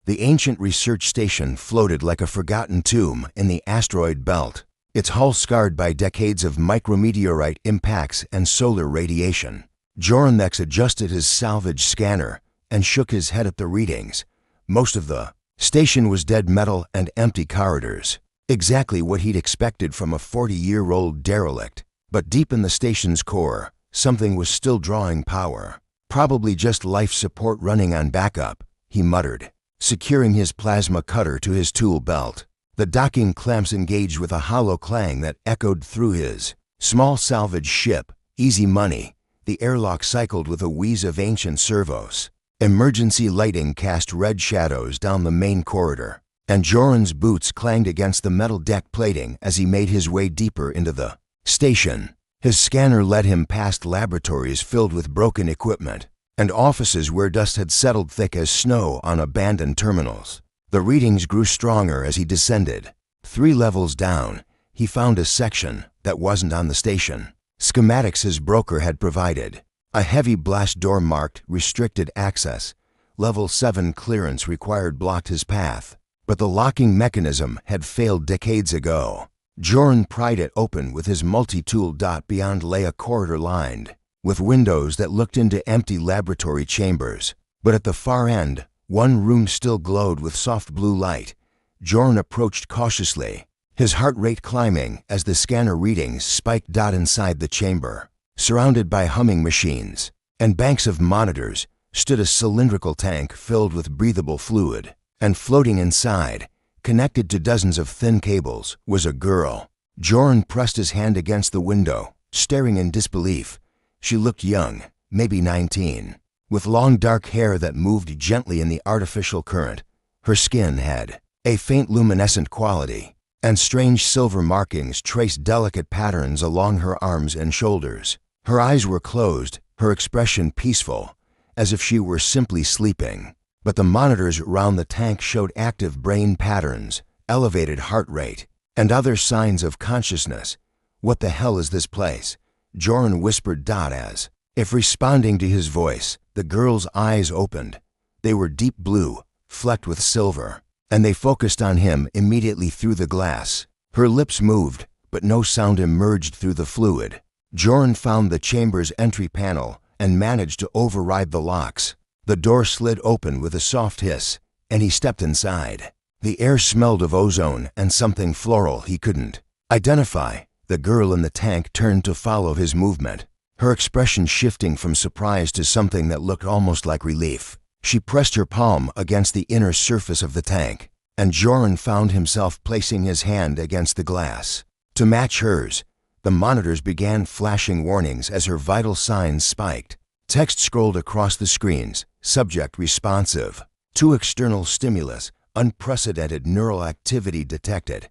The ancient research station floated like a forgotten tomb in the asteroid belt, its hull scarred by decades of micrometeorite impacts and solar radiation. Jornex adjusted his salvage scanner and shook his head at the readings. Most of the station was dead metal and empty corridors, exactly what he'd expected from a 40-year-old derelict. But deep in the station's core, something was still drawing power. Probably just life support running on backup, he muttered, securing his plasma cutter to his tool belt. The docking clamps engaged with a hollow clang that echoed through his small salvage ship. Easy money. The airlock cycled with a wheeze of ancient servos. Emergency lighting cast red shadows down the main corridor, and Joran's boots clanged against the metal deck plating as he made his way deeper into the station. His scanner led him past laboratories filled with broken equipment and offices where dust had settled thick as snow on abandoned terminals. The readings grew stronger as he descended. 3 levels down, he found a section that wasn't on the station. Schematics his broker had provided. A heavy blast door marked restricted access. Level 7 clearance required blocked his path, but the locking mechanism had failed decades ago. Joran pried it open with his multi-tool dot beyond lay a corridor lined with windows that looked into empty laboratory chambers. But at the far end, one room still glowed with soft blue light. Joran approached cautiously, his heart rate climbing as the scanner readings spiked. Inside the chamber, surrounded by humming machines and banks of monitors, stood a cylindrical tank filled with breathable fluid. And floating inside, connected to dozens of thin cables, was a girl. Joran pressed his hand against the window, staring in disbelief. She looked young, maybe 19, with long dark hair that moved gently in the artificial current. Her skin had a faint luminescent quality, and strange silver markings traced delicate patterns along her arms and shoulders. Her eyes were closed, her expression peaceful, as if she were simply sleeping. But the monitors around the tank showed active brain patterns, elevated heart rate, and other signs of consciousness. "What the hell is this place?" Joran whispered as, if responding to his voice, the girl's eyes opened. They were deep blue, flecked with silver, and they focused on him immediately through the glass. Her lips moved, but no sound emerged through the fluid. Joran found the chamber's entry panel and managed to override the locks. The door slid open with a soft hiss, and he stepped inside. The air smelled of ozone and something floral he couldn't identify. The girl in the tank turned to follow his movement, her expression shifting from surprise to something that looked almost like relief. She pressed her palm against the inner surface of the tank, and Joran found himself placing his hand against the glass. To match hers, the monitors began flashing warnings as her vital signs spiked. Text scrolled across the screens, subject responsive. To external stimulus, unprecedented neural activity detected.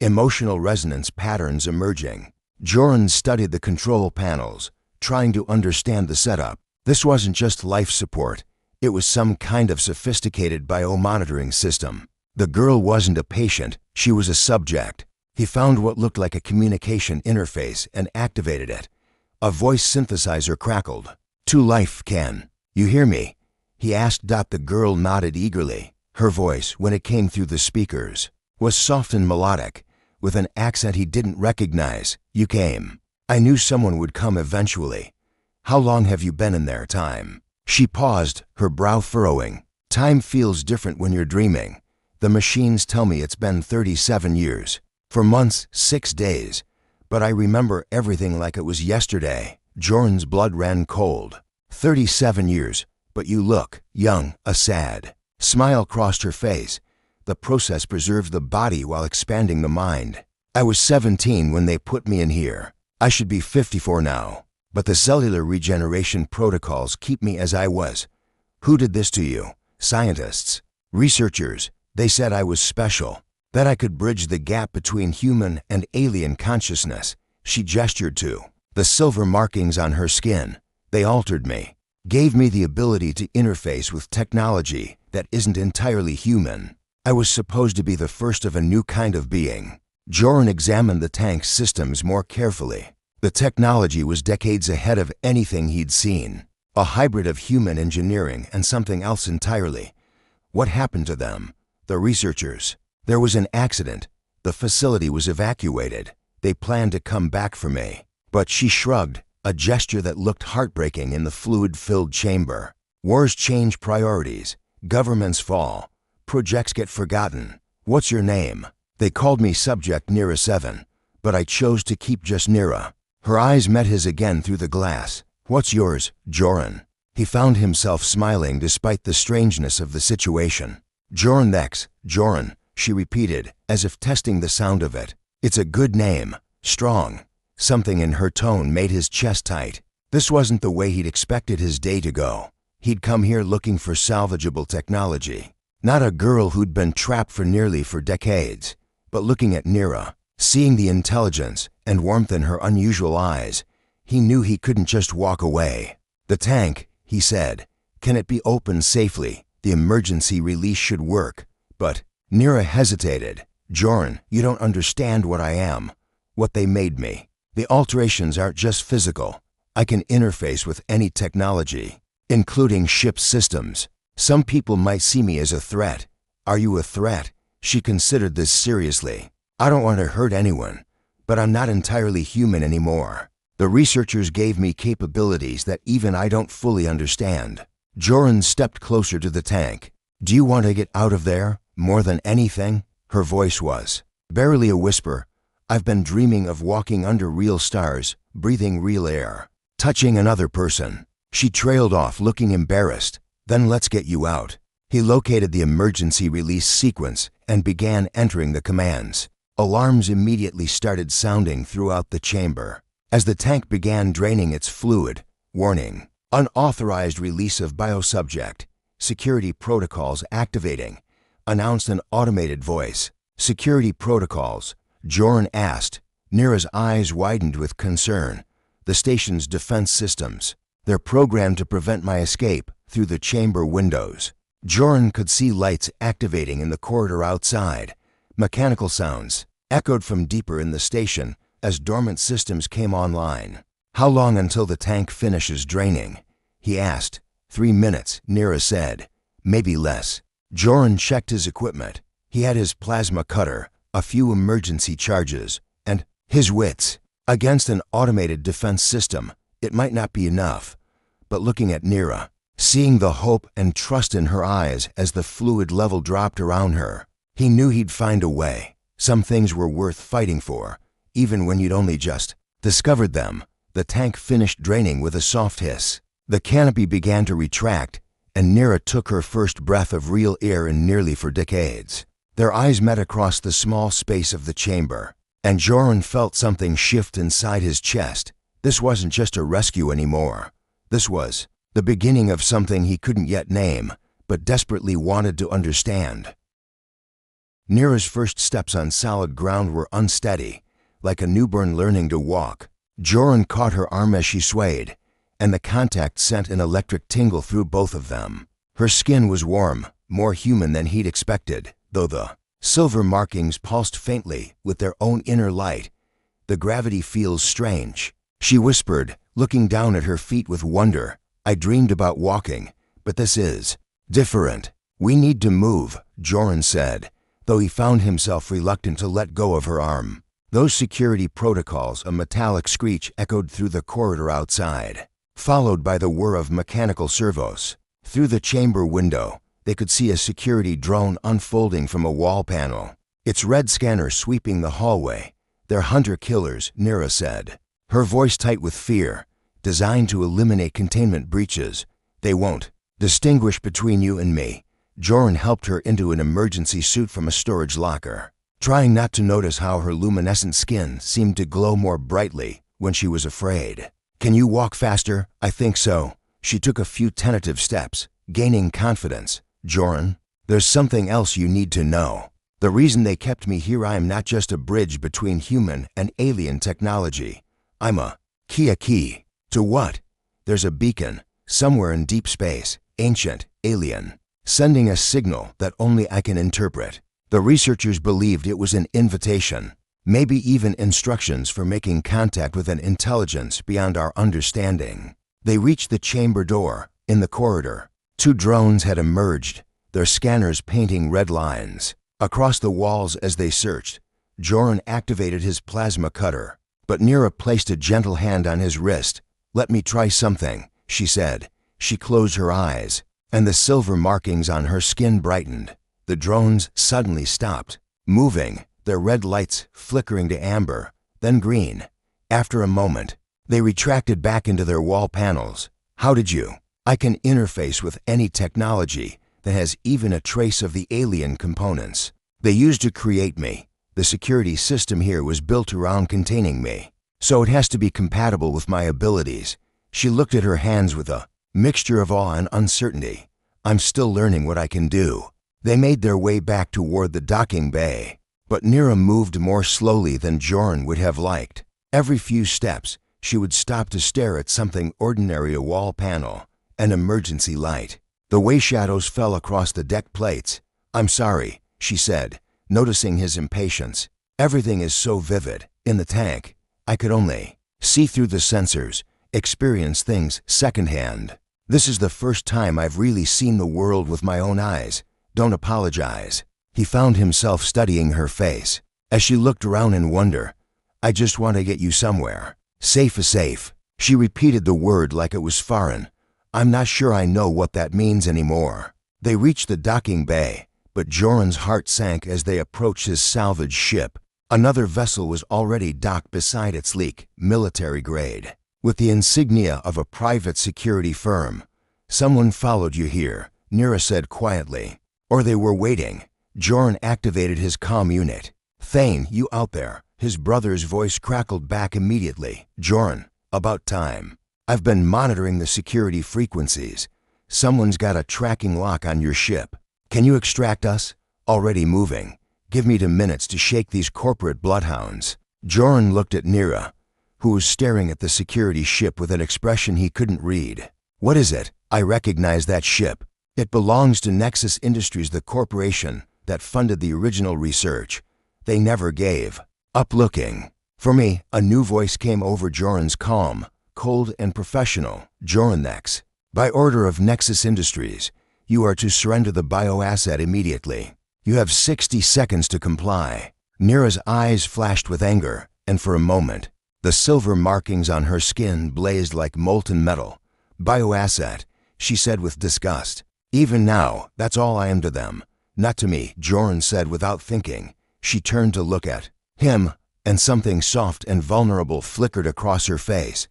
Emotional resonance patterns emerging. Joran studied the control panels, trying to understand the setup. This wasn't just life support. It was some kind of sophisticated biomonitoring system. The girl wasn't a patient, she was a subject. He found what looked like a communication interface and activated it. A voice synthesizer crackled. "To life, Ken. You hear me?" he asked. The girl nodded eagerly. Her voice, when it came through the speakers, was soft and melodic, with an accent he didn't recognize. "You came. I knew someone would come eventually. How long have you been in there, time?" She paused, her brow furrowing. "Time feels different when you're dreaming. The machines tell me it's been 37 years. For months, 6 days. But I remember everything like it was yesterday." Joran's blood ran cold. 37 years, but you look young. A sad smile crossed her face. The process preserves the body while expanding the mind. "I was 17 when they put me in here. I should be 54 now. But the cellular regeneration protocols keep me as I was." "Who did this to you?" "Scientists. Researchers. They said I was special, that I could bridge the gap between human and alien consciousness." She gestured to the silver markings on her skin. "They altered me, gave me the ability to interface with technology that isn't entirely human. I was supposed to be the first of a new kind of being." Joran examined the tank's systems more carefully. The technology was decades ahead of anything he'd seen. A hybrid of human engineering and something else entirely. What happened to them? The researchers. There was an accident. The facility was evacuated. They planned to come back for me. But she shrugged, a gesture that looked heartbreaking in the fluid-filled chamber. Wars change priorities. Governments fall. Projects get forgotten. What's your name? They called me Subject Nira 7, but I chose to keep just Nira. Her eyes met his again through the glass. What's yours, Joran? He found himself smiling despite the strangeness of the situation. Joran X, Joran, she repeated, as if testing the sound of it. It's a good name. Strong. Something in her tone made his chest tight. This wasn't the way he'd expected his day to go. He'd come here looking for salvageable technology. Not a girl who'd been trapped for decades. But looking at Nira, seeing the intelligence and warmth in her unusual eyes, he knew he couldn't just walk away. The tank, he said. Can it be opened safely? The emergency release should work. But Nira hesitated. Joran, you don't understand what I am. What they made me. The alterations aren't just physical. I can interface with any technology, including ship systems. Some people might see me as a threat. Are you a threat? She considered this seriously. I don't want to hurt anyone, but I'm not entirely human anymore. The researchers gave me capabilities that even I don't fully understand. Joran stepped closer to the tank. Do you want to get out of there, more than anything? Her voice was barely a whisper. I've been dreaming of walking under real stars, breathing real air, touching another person. She trailed off, looking embarrassed. Then let's get you out. He located the emergency release sequence and began entering the commands. Alarms immediately started sounding throughout the chamber. As the tank began draining its fluid, warning, unauthorized release of biosubject, security protocols activating, announced an automated voice. Security protocols, Joran asked. Nira's eyes widened with concern. The station's defense systems. They're programmed to prevent my escape through the chamber windows. Joran could see lights activating in the corridor outside. Mechanical sounds echoed from deeper in the station as dormant systems came online. How long until the tank finishes draining? He asked. 3 minutes, Nira said. Maybe less. Joran checked his equipment. He had his plasma cutter, a few emergency charges, and his wits. Against an automated defense system, it might not be enough. But looking at Nira, seeing the hope and trust in her eyes as the fluid level dropped around her, he knew he'd find a way. Some things were worth fighting for, even when you'd only just discovered them. The tank finished draining with a soft hiss. The canopy began to retract, and Nira took her first breath of real air in nearly for decades. Their eyes met across the small space of the chamber, and Joran felt something shift inside his chest. This wasn't just a rescue anymore. This was the beginning of something he couldn't yet name, but desperately wanted to understand. Nira's first steps on solid ground were unsteady, like a newborn learning to walk. Joran caught her arm as she swayed, and the contact sent an electric tingle through both of them. Her skin was warm, more human than he'd expected, though the silver markings pulsed faintly with their own inner light. The gravity feels strange, she whispered, looking down at her feet with wonder. I dreamed about walking, but this is different. We need to move, Joran said, though he found himself reluctant to let go of her arm. Those security protocols, a metallic screech echoed through the corridor outside, followed by the whir of mechanical servos. Through the chamber window, they could see a security drone unfolding from a wall panel, its red scanner sweeping the hallway. They're hunter-killers, Nira said, her voice tight with fear, designed to eliminate containment breaches. They won't distinguish between you and me. Joran helped her into an emergency suit from a storage locker, trying not to notice how her luminescent skin seemed to glow more brightly when she was afraid. Can you walk faster? I think so. She took a few tentative steps, gaining confidence. Joran, there's something else you need to know. The reason they kept me here, I am not just a bridge between human and alien technology. I'm a key. To what? There's a beacon, somewhere in deep space, ancient, alien, sending a signal that only I can interpret. The researchers believed it was an invitation, maybe even instructions for making contact with an intelligence beyond our understanding. They reached the chamber door. In the corridor, 2 drones had emerged, the their scanners painting red lines across the walls as they searched. Joran activated his plasma cutter, but Nira placed a gentle hand on his wrist. "Let me try something," she said. She closed her eyes, and the silver markings on her skin brightened. The drones suddenly stopped moving, their red lights flickering to amber, then green. After a moment, they retracted back into their wall panels. "How did you?" "I can interface with any technology that has even a trace of the alien components they used to create me. The security system here was built around containing me, so it has to be compatible with my abilities." She looked at her hands with a mixture of awe and uncertainty. "I'm still learning what I can do." They made their way back toward the docking bay, but Nira moved more slowly than Joran would have liked. Every few steps, she would stop to stare at something ordinary, a wall panel, an emergency light. The way shadows fell across the deck plates. "I'm sorry," she said, noticing his impatience. "Everything is so vivid. In the tank, I could only see through the sensors, experience things secondhand. This is the first time I've really seen the world with my own eyes. Don't apologize." He found himself studying her face as she looked around in wonder. "I just want to get you somewhere. Safe is safe." She repeated the word like it was foreign. "I'm not sure I know what that means anymore." They reached the docking bay, but Joran's heart sank as they approached his salvage ship. Another vessel was already docked beside it, sleek, military grade, with the insignia of a private security firm. "Someone followed you here," Nira said quietly. "Or they were waiting." Joran activated his comm unit. "Thane, you out there?" His brother's voice crackled back immediately. "Joran, about time. I've been monitoring the security frequencies. Someone's got a tracking lock on your ship. Can you extract us?" "Already moving. Give me 2 minutes to shake these corporate bloodhounds." Joran looked at Nira, who was staring at the security ship with an expression he couldn't read. "What is it?" "I recognize that ship. It belongs to Nexus Industries, the corporation that funded the original research. They never gave up looking for me." A new voice came over Joran's calm, cold and professional. "Joranex, by order of Nexus Industries, you are to surrender the bioasset immediately. You have 60 seconds to comply." Nira's eyes flashed with anger, and for a moment, the silver markings on her skin blazed like molten metal. "Bioasset," she said with disgust. "Even now, that's all I am to them. Not to me," Joran said without thinking. She turned to look at him, and something soft and vulnerable flickered across her face.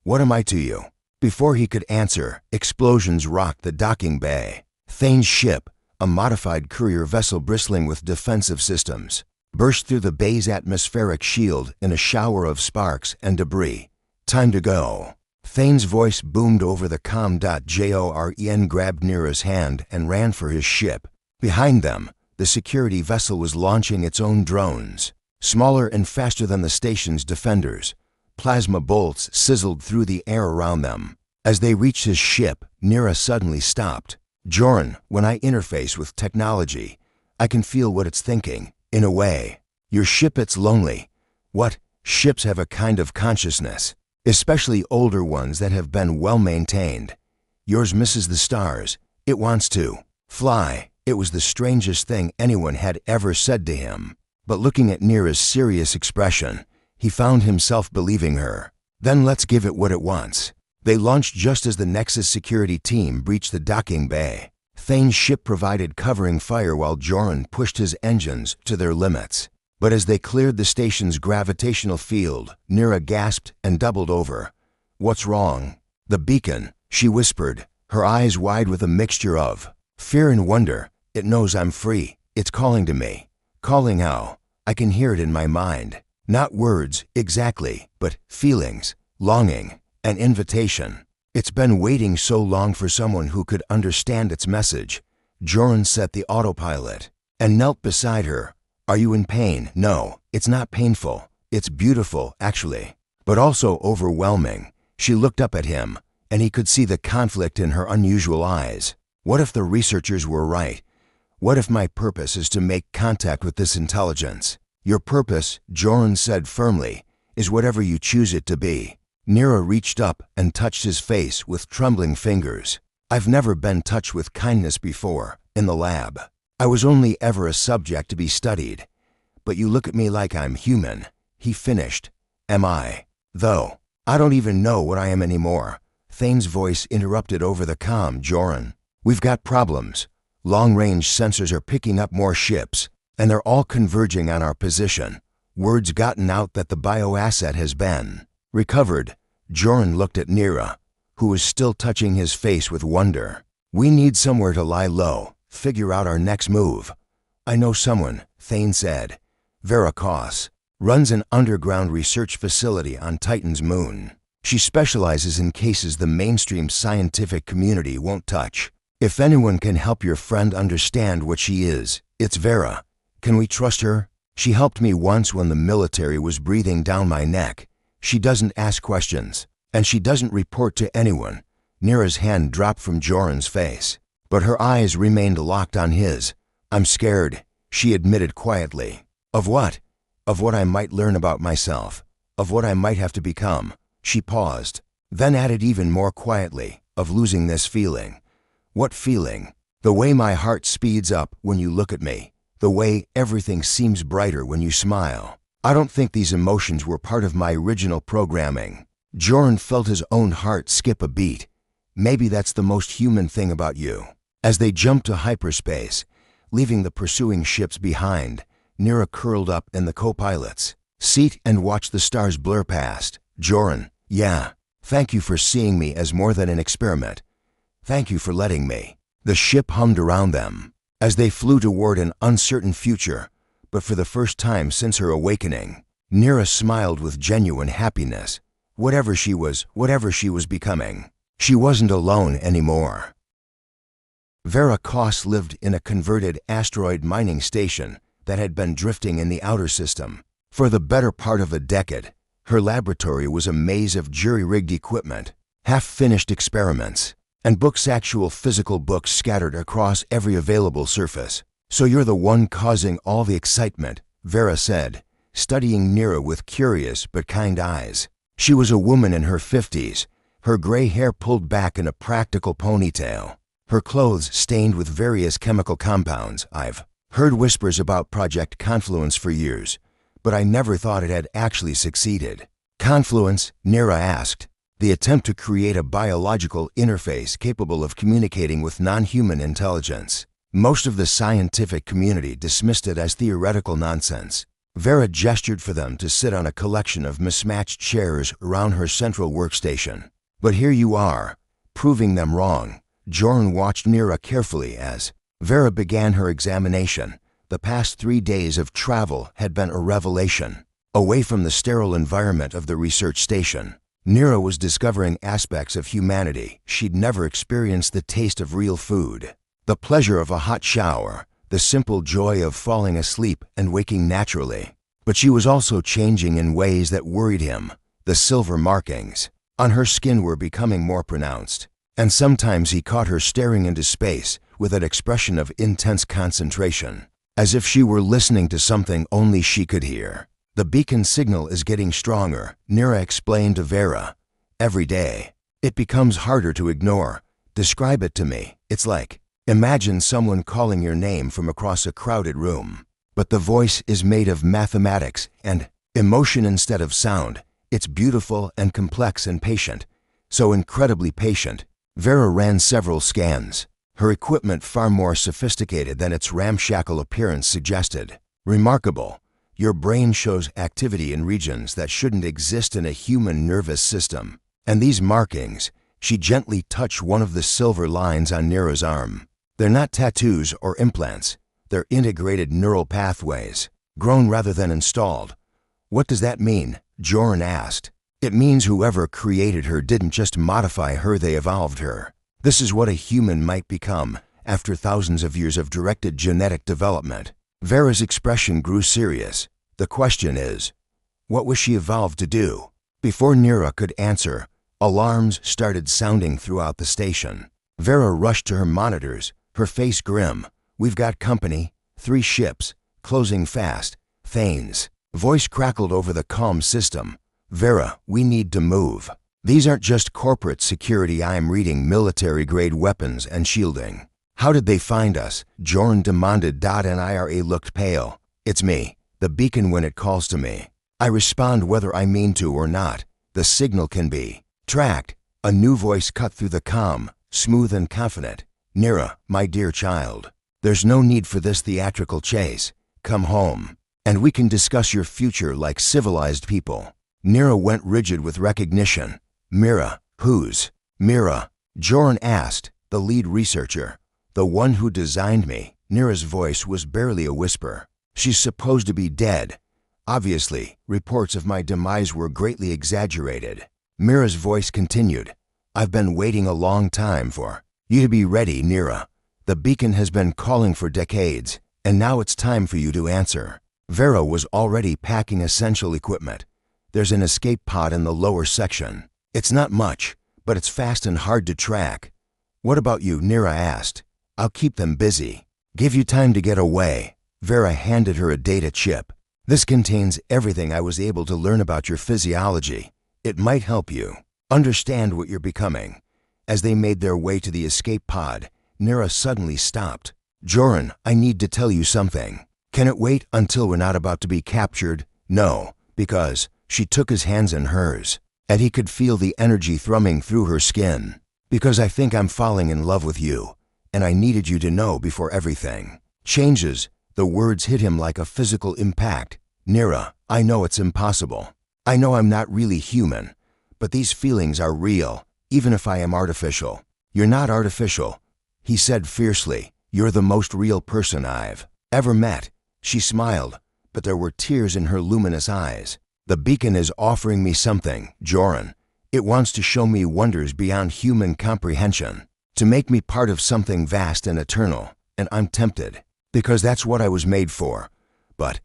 "What am I to you?" Before he could answer, explosions rocked the docking bay. Thane's ship, a modified courier vessel bristling with defensive systems, burst through the bay's atmospheric shield in a shower of sparks and debris. "Time to go." Thane's voice boomed over the comm. Joran grabbed Nira's hand and ran for his ship. Behind them, the security vessel was launching its own drones, smaller and faster than the station's defenders. Plasma bolts sizzled through the air around them. As they reached his ship, Nira suddenly stopped. "Joran, when I interface with technology, I can feel what it's thinking, in a way. Your ship, it's lonely." "What?" "Ships have a kind of consciousness, especially older ones that have been well maintained. Yours misses the stars. It wants to fly." It was the strangest thing anyone had ever said to him. But looking at Nira's serious expression, he found himself believing her. "Then let's give it what it wants." They launched just as the Nexus security team breached the docking bay. Thane's ship provided covering fire while Joran pushed his engines to their limits. But as they cleared the station's gravitational field, Nira gasped and doubled over. "What's wrong?" "The beacon," she whispered, her eyes wide with a mixture of fear and wonder. "It knows I'm free. It's calling to me." "Calling how?" "I can hear it in my mind. Not words, exactly, but feelings, longing, an invitation. It's been waiting so long for someone who could understand its message." Joran set the autopilot and knelt beside her. "Are you in pain?" "No, it's not painful. It's beautiful, actually, but also overwhelming." She looked up at him, and he could see the conflict in her unusual eyes. "What if the researchers were right? What if my purpose is to make contact with this intelligence?" "Your purpose," Joran said firmly, "is whatever you choose it to be." Nira reached up and touched his face with trembling fingers. "I've never been touched with kindness before, in the lab. I was only ever a subject to be studied. But you look at me like I'm human, he finished. Am I? Though, I don't even know what I am anymore. Thane's voice interrupted over the comm. Joran, we've got problems. Long-range sensors are picking up more ships, and they're all converging on our position. Word's gotten out that the bioasset has been recovered. Joran looked at Nira, who was still touching his face with wonder. We need somewhere to lie low, figure out our next move. I know someone, Thane said. Vera Koss runs an underground research facility on Titan's moon. She specializes in cases the mainstream scientific community won't touch. If anyone can help your friend understand what she is, it's Vera. Can we trust her? She helped me once when the military was breathing down my neck. She doesn't ask questions, and she doesn't report to anyone. Nira's hand dropped from Joran's face, but her eyes remained locked on his. I'm scared, she admitted quietly. Of what? Of what I might learn about myself, of what I might have to become. She paused, then added even more quietly, of losing this feeling. What feeling? The way my heart speeds up when you look at me, the way everything seems brighter when you smile. I don't think these emotions were part of my original programming. Joran felt his own heart skip a beat. Maybe that's the most human thing about you. As they jumped to hyperspace, leaving the pursuing ships behind, Nira curled up in the co-pilot's seat and watched the stars blur past. Joran, yeah, thank you for seeing me as more than an experiment. Thank you for letting me. The ship hummed around them as they flew toward an uncertain future, but for the first time since her awakening, Nira smiled with genuine happiness. Whatever she was becoming, she wasn't alone anymore. Vera Koss lived in a converted asteroid mining station that had been drifting in the outer system. For the better part of a decade, her laboratory was a maze of jury-rigged equipment, half-finished experiments, and actual physical books scattered across every available surface. So you're the one causing all the excitement, Vera said, studying Nira with curious but kind eyes. She was a woman in her 50s, her gray hair pulled back in a practical ponytail, her clothes stained with various chemical compounds. I've heard whispers about Project Confluence for years, but I never thought it had actually succeeded. Confluence? Nira asked. The attempt to create a biological interface capable of communicating with non-human intelligence. Most of the scientific community dismissed it as theoretical nonsense. Vera gestured for them to sit on a collection of mismatched chairs around her central workstation. But here you are, proving them wrong. Joran watched Nira carefully as Vera began her examination. The past 3 days of travel had been a revelation. Away from the sterile environment of the research station, Nira was discovering aspects of humanity she'd never experienced: the taste of real food, the pleasure of a hot shower, the simple joy of falling asleep and waking naturally. But she was also changing in ways that worried him. The silver markings on her skin were becoming more pronounced, and sometimes he caught her staring into space with an expression of intense concentration, as if she were listening to something only she could hear. The beacon signal is getting stronger, Nira explained to Vera. Every day, it becomes harder to ignore. Describe it to me. It's like, imagine someone calling your name from across a crowded room, but the voice is made of mathematics and emotion instead of sound. It's beautiful and complex and patient, so incredibly patient. Vera ran several scans, her equipment far more sophisticated than its ramshackle appearance suggested. Remarkable. Your brain shows activity in regions that shouldn't exist in a human nervous system. And these markings, she gently touched one of the silver lines on Nira's arm. They're not tattoos or implants. They're integrated neural pathways, grown rather than installed. What does that mean? Joran asked. It means whoever created her didn't just modify her, they evolved her. This is what a human might become after thousands of years of directed genetic development. Vera's expression grew serious. The question is, what was she evolved to do? Before Nira could answer, alarms started sounding throughout the station. Vera rushed to her monitors, her face grim. We've got company, 3 ships, closing fast. Thane's voice crackled over the comm system. Vera, we need to move. These aren't just corporate security. I am reading military-grade weapons and shielding. How did they find us? Joran demanded. Nira looked pale. It's me, the beacon when it calls to me. I respond whether I mean to or not. The signal can be tracked. A new voice cut through the calm, smooth and confident. Nira, my dear child, there's no need for this theatrical chase. Come home, and we can discuss your future like civilized people. Nira went rigid with recognition. Mira, who's Mira? Joran asked, the lead researcher. The one who designed me. Nira's voice was barely a whisper. She's supposed to be dead. Obviously, reports of my demise were greatly exaggerated. Mira's voice continued. I've been waiting a long time for you to be ready, Nira. The beacon has been calling for decades, and now it's time for you to answer. Vera was already packing essential equipment. There's an escape pod in the lower section. It's not much, but it's fast and hard to track. What about you? Nira asked. I'll keep them busy. Give you time to get away. Vera handed her a data chip. This contains everything I was able to learn about your physiology. It might help you understand what you're becoming. As they made their way to the escape pod, Nira suddenly stopped. Joran, I need to tell you something. Can it wait until we're not about to be captured? No, because she took his hands in hers, and he could feel the energy thrumming through her skin. Because I think I'm falling in love with you, and I needed you to know before everything changes. The words hit him like a physical impact. Nira, I know it's impossible. I know I'm not really human, but these feelings are real, even if I am artificial. You're not artificial, he said fiercely. You're the most real person I've ever met. She smiled, but there were tears in her luminous eyes. The beacon is offering me something, Joran. It wants to show me wonders beyond human comprehension, to make me part of something vast and eternal, and I'm tempted, because that's what I was made for. But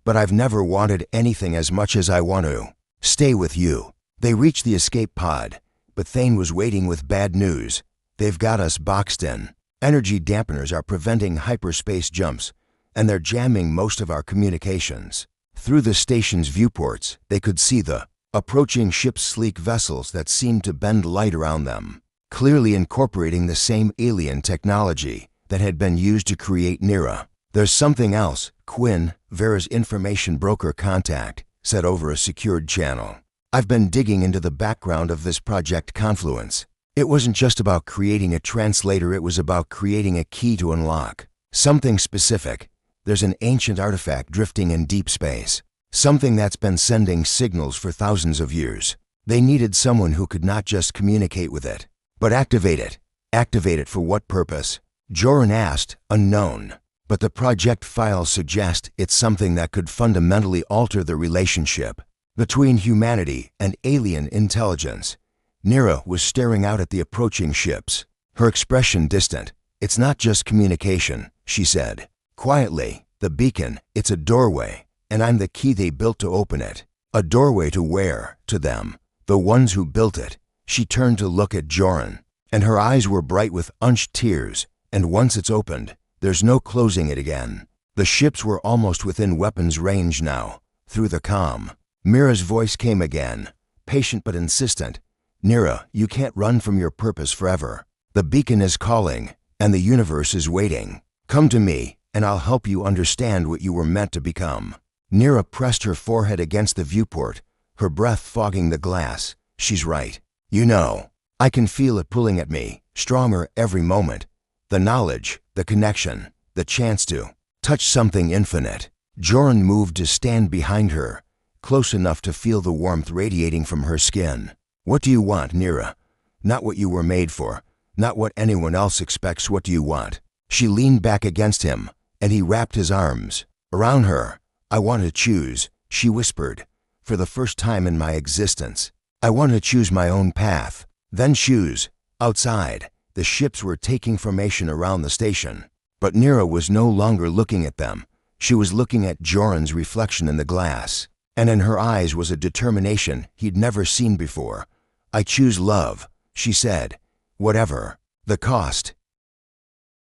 I've never wanted anything as much as I want to stay with you. They reached the escape pod, but Thane was waiting with bad news. They've got us boxed in. Energy dampeners are preventing hyperspace jumps, and they're jamming most of our communications. Through the station's viewports, they could see the approaching ship's sleek vessels that seemed to bend light around them, clearly incorporating the same alien technology that had been used to create Nira. There's something else, Quinn, Vera's information broker contact, said over a secured channel. I've been digging into the background of this Project Confluence. It wasn't just about creating a translator, it was about creating a key to unlock something specific. There's an ancient artifact drifting in deep space, something that's been sending signals for thousands of years. They needed someone who could not just communicate with it, but activate it. Activate it for what purpose? Joran asked, unknown. But the project files suggest it's something that could fundamentally alter the relationship between humanity and alien intelligence. Nira was staring out at the approaching ships, her expression distant. It's not just communication, she said. Quietly, the beacon, it's a doorway, and I'm the key they built to open it. A doorway to where? To them, the ones who built it. She turned to look at Joran, and her eyes were bright with unshed tears. And once it's opened, there's no closing it again. The ships were almost within weapons range now. Through the comm, Mira's voice came again, patient but insistent. Nira, you can't run from your purpose forever. The beacon is calling, and the universe is waiting. Come to me, and I'll help you understand what you were meant to become. Nira pressed her forehead against the viewport, her breath fogging the glass. She's right. You know, I can feel it pulling at me, stronger every moment. The knowledge, the connection, the chance to touch something infinite. Joran moved to stand behind her, close enough to feel the warmth radiating from her skin. What do you want, Nira? Not what you were made for, not what anyone else expects. What do you want? She leaned back against him, and he wrapped his arms around her. I want to choose, she whispered, for the first time in my existence. I want to choose my own path. Then choose. Outside, the ships were taking formation around the station, but Nira was no longer looking at them. She was looking at Joran's reflection in the glass, and in her eyes was a determination he'd never seen before. I choose love, she said, whatever the cost.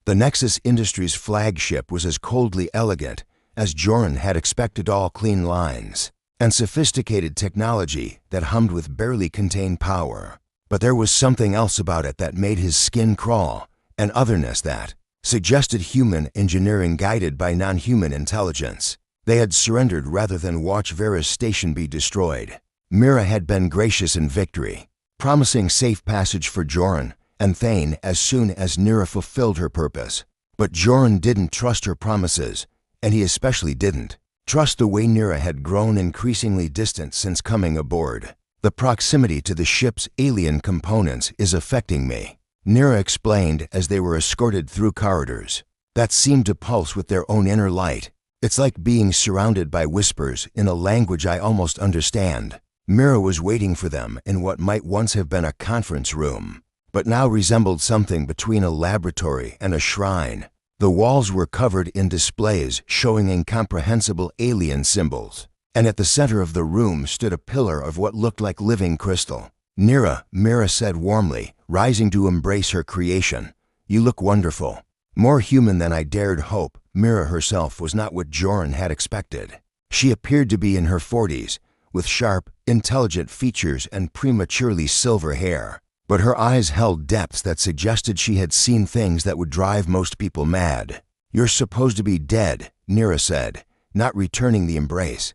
The Nexus Industries flagship was as coldly elegant as Joran had expected, all clean lines and sophisticated technology that hummed with barely contained power. But there was something else about it that made his skin crawl, an otherness that suggested human engineering guided by non-human intelligence. They had surrendered rather than watch Vera's station be destroyed. Mira had been gracious in victory, promising safe passage for Joran and Thane as soon as Nira fulfilled her purpose. But Joran didn't trust her promises, and he especially didn't trust the way Nira had grown increasingly distant since coming aboard. The proximity to the ship's alien components is affecting me, Nira explained as they were escorted through corridors that seemed to pulse with their own inner light. It's like being surrounded by whispers in a language I almost understand. Mira was waiting for them in what might once have been a conference room, but now resembled something between a laboratory and a shrine. The walls were covered in displays showing incomprehensible alien symbols, and at the center of the room stood a pillar of what looked like living crystal. Nira, Mira said warmly, rising to embrace her creation. You look wonderful. More human than I dared hope. Mira herself was not what Joran had expected. She appeared to be in her 40s, with sharp, intelligent features and prematurely silver hair. But her eyes held depths that suggested she had seen things that would drive most people mad. You're supposed to be dead, Nira said, not returning the embrace.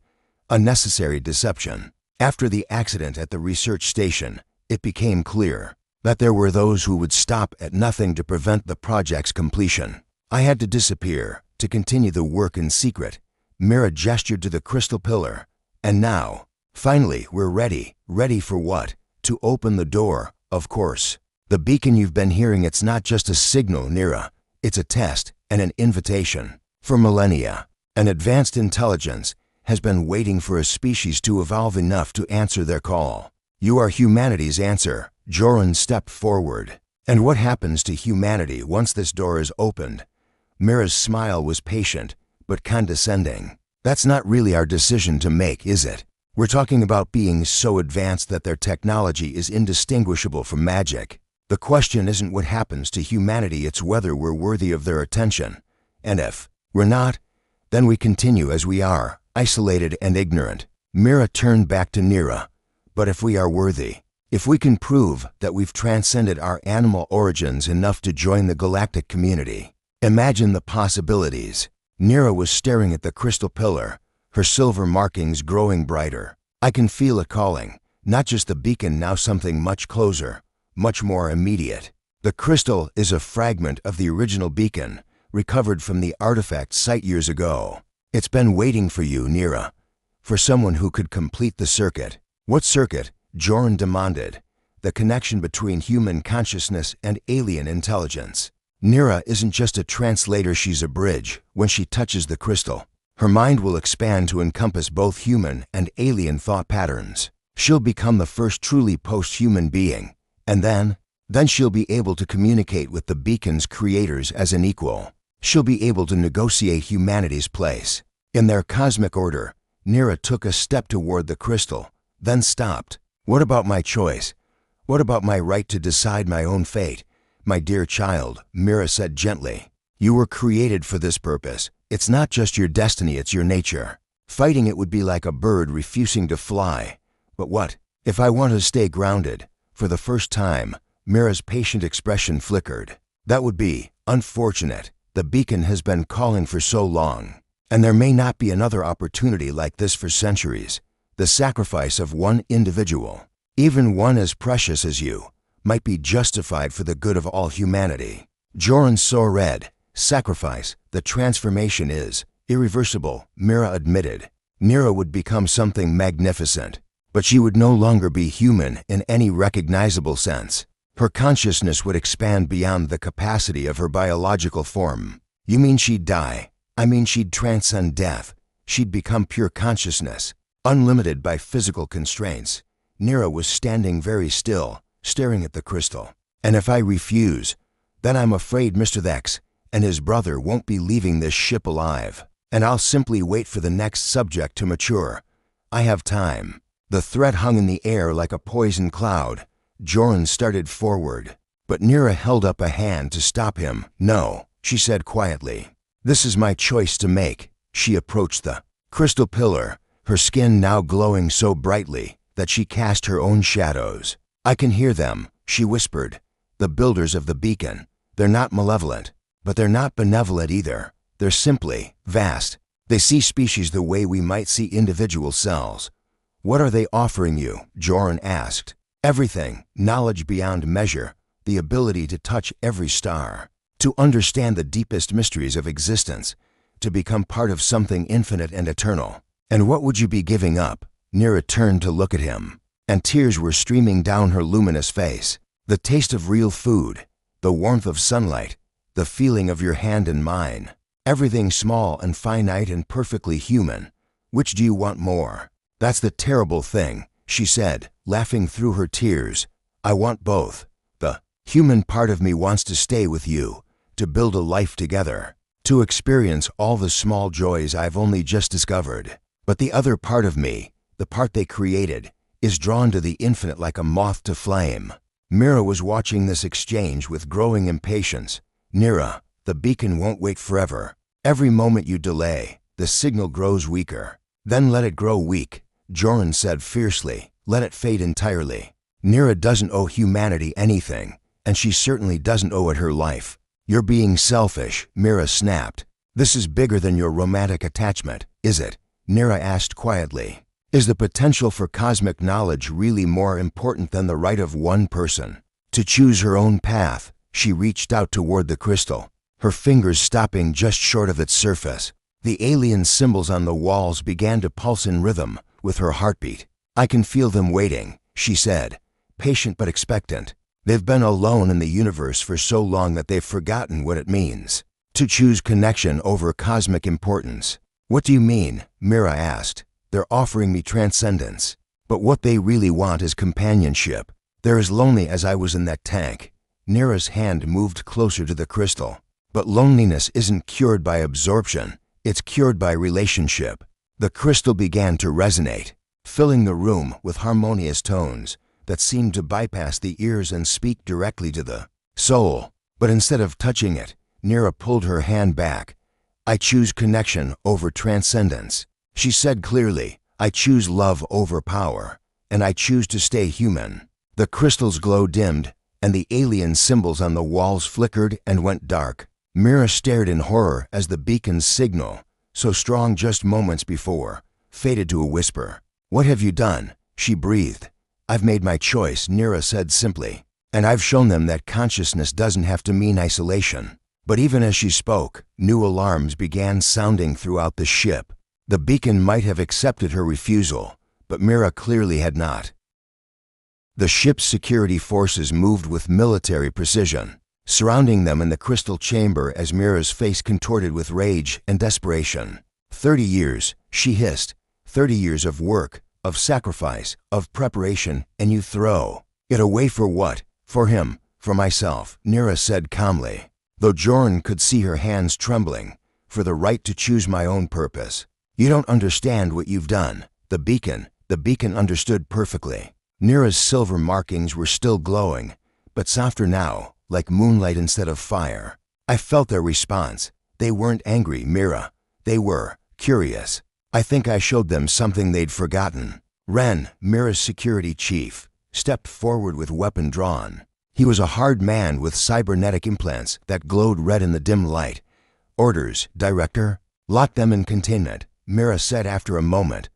Unnecessary deception. After the accident at the research station, it became clear that there were those who would stop at nothing to prevent the project's completion. I had to disappear to continue the work in secret. Mira gestured to the crystal pillar. And now, finally, we're ready. Ready for what? To open the door, of course. The beacon you've been hearing, it's not just a signal, Nira. It's a test and an invitation. For millennia, an advanced intelligence has been waiting for a species to evolve enough to answer their call. You are humanity's answer. Joran stepped forward. And what happens to humanity once this door is opened? Mira's smile was patient, but condescending. That's not really our decision to make, is it? We're talking about beings so advanced that their technology is indistinguishable from magic. The question isn't what happens to humanity, it's whether we're worthy of their attention. And if we're not, then we continue as we are, isolated and ignorant. Mira turned back to Nira. But if we are worthy, if we can prove that we've transcended our animal origins enough to join the galactic community, imagine the possibilities. Nira was staring at the crystal pillar, her silver markings growing brighter. I can feel it calling, not just the beacon, now something much closer, much more immediate. The crystal is a fragment of the original beacon, recovered from the artifact site years ago. It's been waiting for you, Nira, for someone who could complete the circuit. What circuit? Joran demanded. The connection between human consciousness and alien intelligence. Nira isn't just a translator, she's a bridge. When she touches the crystal, her mind will expand to encompass both human and alien thought patterns. She'll become the first truly post-human being, and then she'll be able to communicate with the beacon's creators as an equal. She'll be able to negotiate humanity's place in their cosmic order. Nira took a step toward the crystal, then stopped. What about my choice? What about my right to decide my own fate? My dear child, Mira said gently, you were created for this purpose. It's not just your destiny, it's your nature. Fighting it would be like a bird refusing to fly. But what if I want to stay grounded? For the first time, Mira's patient expression flickered. That would be unfortunate. The beacon has been calling for so long, and there may not be another opportunity like this for centuries. The sacrifice of one individual, even one as precious as you, might be justified for the good of all humanity. Joran saw red. Sacrifice, the transformation is irreversible, Mira admitted. Nira would become something magnificent, but she would no longer be human in any recognizable sense. Her consciousness would expand beyond the capacity of her biological form. You mean she'd die? I mean she'd transcend death. She'd become pure consciousness, unlimited by physical constraints. Nira was standing very still, staring at the crystal. And if I refuse, then I'm afraid Mr. X and his brother won't be leaving this ship alive, and I'll simply wait for the next subject to mature. I have time. The threat hung in the air like a poison cloud. Joran started forward, but Nira held up a hand to stop him. No, she said quietly. This is my choice to make. She approached the crystal pillar, her skin now glowing so brightly that she cast her own shadows. I can hear them, she whispered. The builders of the beacon. They're not malevolent, but they're not benevolent either. They're simply vast. They see species the way we might see individual cells. What are they offering you? Joran asked. Everything, knowledge beyond measure, the ability to touch every star, to understand the deepest mysteries of existence, to become part of something infinite and eternal. And what would you be giving up? Nira turned to look at him, and tears were streaming down her luminous face. The taste of real food, the warmth of sunlight, the feeling of your hand in mine. Everything small and finite and perfectly human. Which do you want more? That's the terrible thing, she said, laughing through her tears. I want both. The human part of me wants to stay with you, to build a life together, to experience all the small joys I've only just discovered. But the other part of me, the part they created, is drawn to the infinite like a moth to flame. Mira was watching this exchange with growing impatience. Nira, the beacon won't wait forever. Every moment you delay, the signal grows weaker. Then let it grow weak, Joran said fiercely. Let it fade entirely. Nira doesn't owe humanity anything, and she certainly doesn't owe it her life. You're being selfish, Mira snapped. This is bigger than your romantic attachment, is it? Nira asked quietly. Is the potential for cosmic knowledge really more important than the right of one person to choose her own path? She reached out toward the crystal, her fingers stopping just short of its surface. The alien symbols on the walls began to pulse in rhythm with her heartbeat. I can feel them waiting, she said, patient but expectant. They've been alone in the universe for so long that they've forgotten what it means to choose connection over cosmic importance. What do you mean? Mira asked. They're offering me transcendence, but what they really want is companionship. They're as lonely as I was in that tank. Nira's hand moved closer to the crystal. But loneliness isn't cured by absorption, it's cured by relationship. The crystal began to resonate, filling the room with harmonious tones that seemed to bypass the ears and speak directly to the soul. But instead of touching it, Nira pulled her hand back. I choose connection over transcendence. She said clearly, I choose love over power, and I choose to stay human. The crystal's glow dimmed, and the alien symbols on the walls flickered and went dark. Mira stared in horror as the beacon's signal, so strong just moments before, faded to a whisper. What have you done? She breathed. I've made my choice, Nira said simply, and I've shown them that consciousness doesn't have to mean isolation. But even as she spoke, new alarms began sounding throughout the ship. The beacon might have accepted her refusal, but Mira clearly had not. The ship's security forces moved with military precision, surrounding them in the crystal chamber as Mira's face contorted with rage and desperation. 30 years, she hissed. 30 years of work, of sacrifice, of preparation, and you throw it away for what? For him, for myself, Nira said calmly, though Joran could see her hands trembling. For the right to choose my own purpose. You don't understand what you've done. The beacon understood perfectly. Nira's silver markings were still glowing, but softer now, like moonlight instead of fire. I felt their response. They weren't angry, Mira. They were curious. I think I showed them something they'd forgotten. Ren, Mira's security chief, stepped forward with weapon drawn. He was a hard man with cybernetic implants that glowed red in the dim light. Orders, Director. Lock them in containment, Mira said after a moment.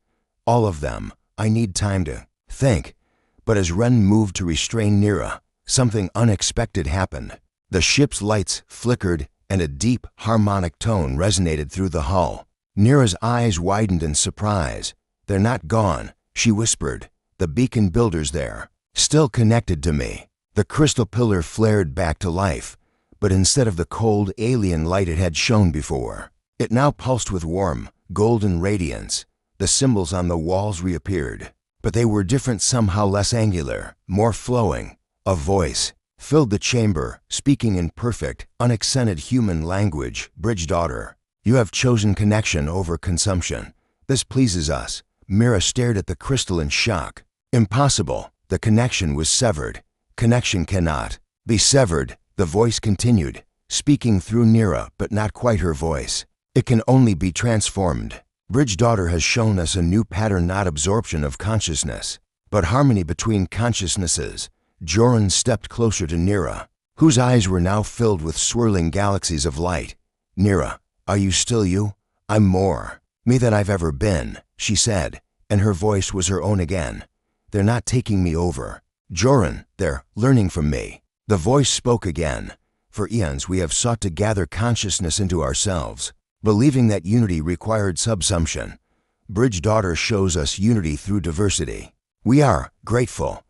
All of them. I need time to think. But as Ren moved to restrain Nira, something unexpected happened. The ship's lights flickered and a deep, harmonic tone resonated through the hull. Nira's eyes widened in surprise. They're not gone, she whispered. The beacon builder's there, still connected to me. The crystal pillar flared back to life, but instead of the cold, alien light it had shown before, it now pulsed with warm, golden radiance. The symbols on the walls reappeared, but they were different, somehow less angular, more flowing. A voice filled the chamber, speaking in perfect, unaccented human language. Bridge daughter, you have chosen connection over consumption. This pleases us. Mira stared at the crystal in shock. Impossible. The connection was severed. Connection cannot be severed, the voice continued, speaking through Nira but not quite her voice. It can only be transformed. Bridge daughter has shown us a new pattern, not absorption of consciousness, but harmony between consciousnesses. Joran stepped closer to Nira. whose eyes were now filled with swirling galaxies of light. "Nira, are you still you? I'm more me than I've ever been," she said, and her voice was her own again. "They're not taking me over, Joran, they're learning from me." The voice spoke again. "For eons we have sought to gather consciousness into ourselves, believing that unity required subsumption. Bridge Daughter shows us unity through diversity. We are grateful."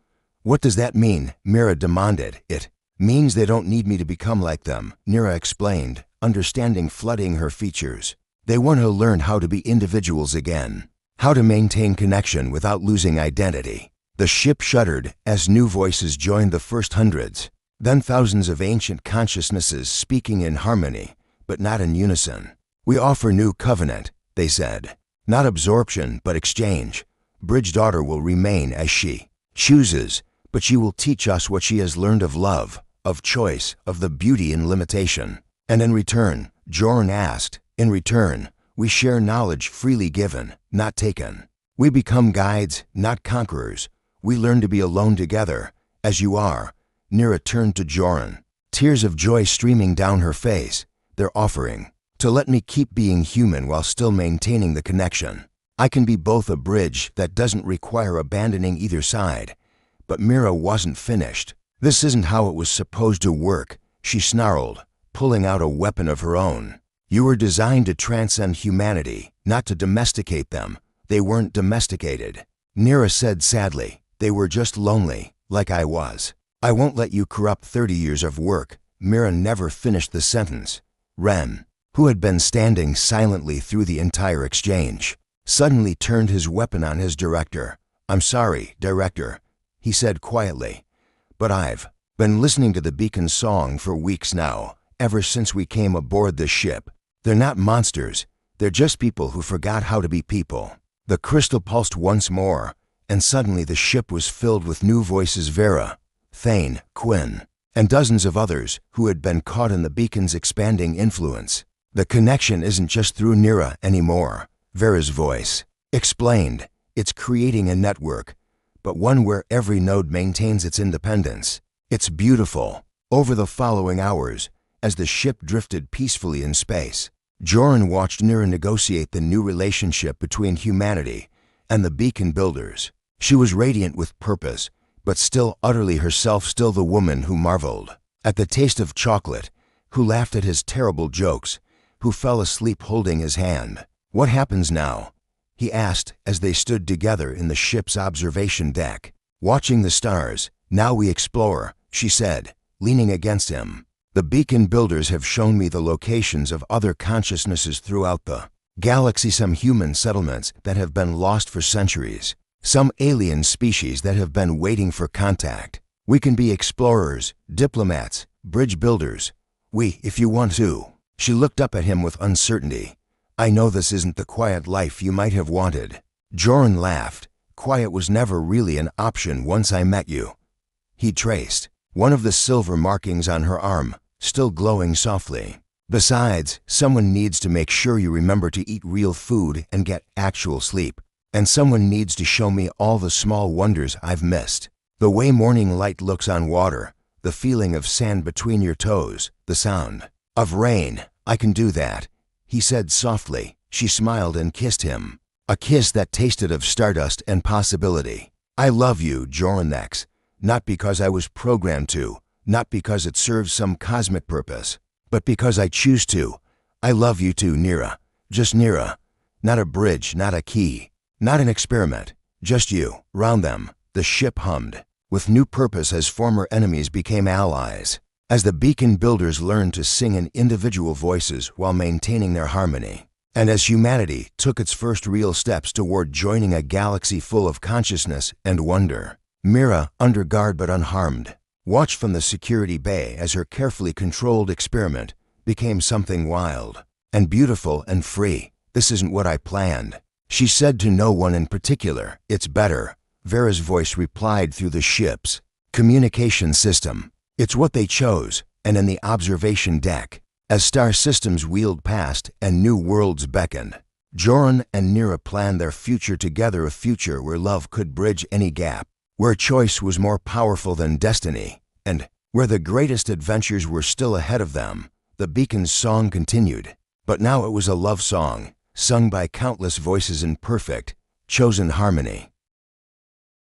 "What does that mean?" Mira demanded. "It means they don't need me to become like them," Nira explained, understanding flooding her features. "They want to learn how to be individuals again, how to maintain connection without losing identity." The ship shuddered as new voices joined the first hundreds, then thousands of ancient consciousnesses speaking in harmony, but not in unison. "We offer new covenant," they said. "Not absorption, but exchange. Bridge Daughter will remain as she chooses, but she will teach us what she has learned of love, of choice, of the beauty in limitation." "And in return," Joran asked, "in return, we share knowledge freely given, not taken. We become guides, not conquerors. We learn to be alone together, as you are." Nira turned to Joran, tears of joy streaming down her face. "They're offering to let me keep being human while still maintaining the connection. I can be both a bridge that doesn't require abandoning either side." But Mira wasn't finished. "This isn't how it was supposed to work," she snarled, pulling out a weapon of her own. "You were designed to transcend humanity, not to domesticate them. They weren't domesticated." Nira said sadly, "They were just lonely, like I was." "I won't let you corrupt 30 years of work." Mira never finished the sentence. Ren, who had been standing silently through the entire exchange, suddenly turned his weapon on his director. "I'm sorry, Director," he said quietly, "but I've been listening to the beacon's song for weeks now, ever since we came aboard the ship. They're not monsters, they're just people who forgot how to be people." The crystal pulsed once more, and suddenly the ship was filled with new voices: Vera, Thane, Quinn, and dozens of others who had been caught in the beacon's expanding influence. "The connection isn't just through Nira anymore," Vera's voice explained. "It's creating a network, but one where every node maintains its independence. It's beautiful." Over the following hours, as the ship drifted peacefully in space, Joran watched Nira negotiate the new relationship between humanity and the beacon builders. She was radiant with purpose, but still utterly herself, still the woman who marveled at the taste of chocolate, who laughed at his terrible jokes, who fell asleep holding his hand. "What happens now?" he asked as they stood together in the ship's observation deck, watching the stars. "Now we explore," she said, leaning against him. "The beacon builders have shown me the locations of other consciousnesses throughout the galaxy, some human settlements that have been lost for centuries, some alien species that have been waiting for contact. We can be explorers, diplomats, bridge builders. If you want to." She looked up at him with uncertainty. "I know this isn't the quiet life you might have wanted." Joran laughed. "Quiet was never really an option once I met you." He traced one of the silver markings on her arm, still glowing softly. "Besides, someone needs to make sure you remember to eat real food and get actual sleep. And someone needs to show me all the small wonders I've missed. The way morning light looks on water, the feeling of sand between your toes, the sound of rain. I can do that," he said softly. She smiled and kissed him, a kiss that tasted of stardust and possibility. "I love you, Joranex, not because I was programmed to, not because it serves some cosmic purpose, but because I choose to. I love you too, Nira. Just Nira. Not a bridge, not a key, not an experiment. Just you." Round them, the ship hummed, with new purpose as former enemies became allies, as the beacon builders learned to sing in individual voices while maintaining their harmony, and as humanity took its first real steps toward joining a galaxy full of consciousness and wonder. Mira, under guard but unharmed, watched from the security bay as her carefully controlled experiment became something wild and beautiful and free. "This isn't what I planned," she said to no one in particular. "It's better," Vera's voice replied through the ship's communication system. "It's what they chose." And in the observation deck, as star systems wheeled past and new worlds beckoned, Joran and Nira planned their future together, a future where love could bridge any gap, where choice was more powerful than destiny, and Where the greatest adventures were still ahead of them, the beacon's song continued. But now it was a love song, sung by countless voices in perfect, chosen harmony.